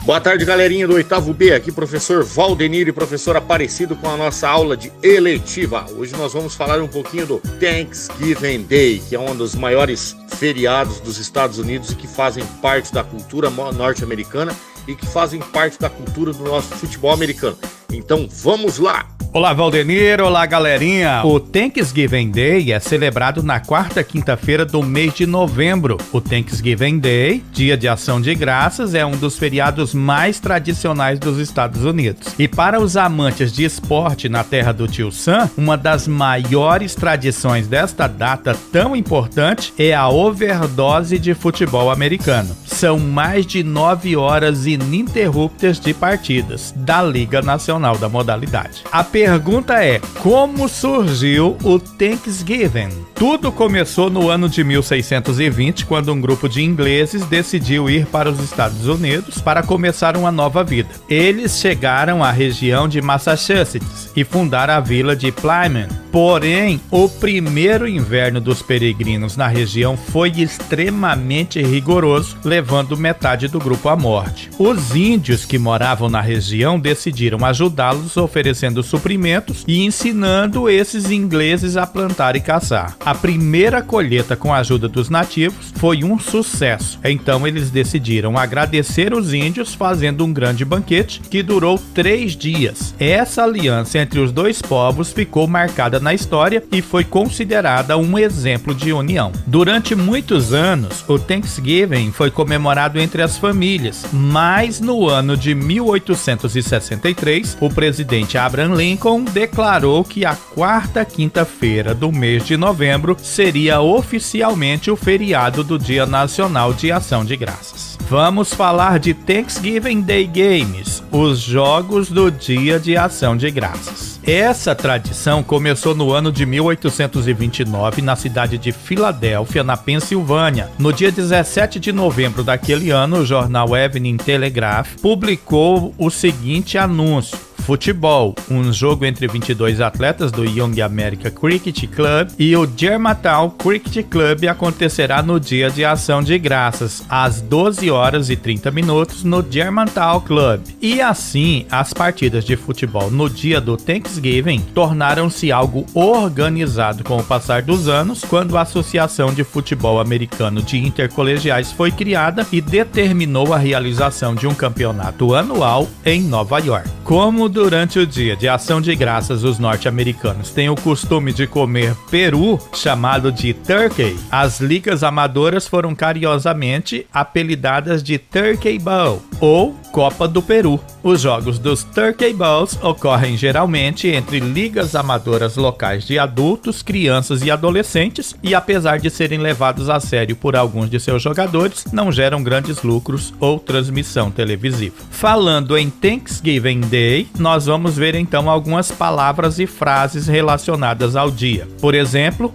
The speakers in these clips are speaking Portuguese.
Boa tarde, galerinha do 8º B, aqui professor Valdenir e professor Aparecido com a nossa aula de eletiva. Hoje nós vamos falar um pouquinho do Thanksgiving Day, que é um dos maiores feriados dos Estados Unidos e que fazem parte da cultura norte-americana e que fazem parte da cultura do nosso futebol americano. Então vamos lá! Olá, Valdenir, olá, galerinha! O Thanksgiving Day é celebrado na quarta quinta-feira do mês de novembro. O Thanksgiving Day, Dia de Ação de Graças, é um dos feriados mais tradicionais dos Estados Unidos. E para os amantes de esporte na terra do Tio Sam, uma das maiores tradições desta data tão importante é a overdose de futebol americano. São mais de 9 horas ininterruptas de partidas da Liga Nacional da modalidade. A pergunta é, como surgiu o Thanksgiving? Tudo começou no ano de 1620, quando um grupo de ingleses decidiu ir para os Estados Unidos para começar uma nova vida. Eles chegaram à região de Massachusetts e fundaram a vila de Plymouth. Porém, o primeiro inverno dos peregrinos na região foi extremamente rigoroso, levando metade do grupo à morte. Os índios que moravam na região decidiram ajudá-los, oferecendo suprimentos e ensinando esses ingleses a plantar e caçar. A primeira colheita com a ajuda dos nativos foi um sucesso. Então eles decidiram agradecer os índios fazendo um grande banquete que durou 3 dias. Essa aliança entre os dois povos ficou marcada na história e foi considerada um exemplo de união. Durante muitos anos, o Thanksgiving foi comemorado entre as famílias, mas no ano de 1863, o presidente Abraham Lincoln declarou que a quarta quinta-feira do mês de novembro seria oficialmente o feriado do Dia Nacional de Ação de Graças. Vamos falar de Thanksgiving Day Games, os jogos do Dia de Ação de Graças. Essa tradição começou no ano de 1829 na cidade de Filadélfia, na Pensilvânia. No dia 17 de novembro daquele ano, o jornal Evening Telegraph publicou o seguinte anúncio: futebol, um jogo entre 22 atletas do Young America Cricket Club e o Germantown Cricket Club acontecerá no Dia de Ação de Graças, às 12 horas e 30 minutos no Germantown Club. E assim, as partidas de futebol no dia do Thanksgiving tornaram-se algo organizado com o passar dos anos, quando a Associação de Futebol Americano de Intercolegiais foi criada e determinou a realização de um campeonato anual em Nova York. Como durante o Dia de Ação de Graças os norte-americanos têm o costume de comer peru, chamado de turkey, as ligas amadoras foram carinhosamente apelidadas de Turkey Bowl, ou Copa do Peru. Os jogos dos Turkey Bowls ocorrem geralmente entre ligas amadoras locais de adultos, crianças e adolescentes e, apesar de serem levados a sério por alguns de seus jogadores, não geram grandes lucros ou transmissão televisiva. Falando em Thanksgiving Day, nós vamos ver então algumas palavras e frases relacionadas ao dia. Por exemplo,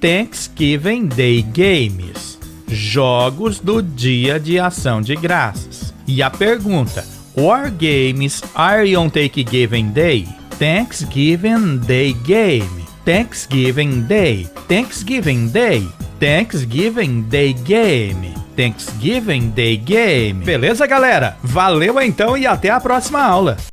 Thanksgiving Day Games, jogos do Dia de Ação de Graças. E a pergunta: What games are on Thanksgiving Day? Thanksgiving Day Game, Thanksgiving Day, Thanksgiving Day, Thanksgiving Day Game, Thanksgiving Day Game. Beleza, galera? Valeu então e até a próxima aula!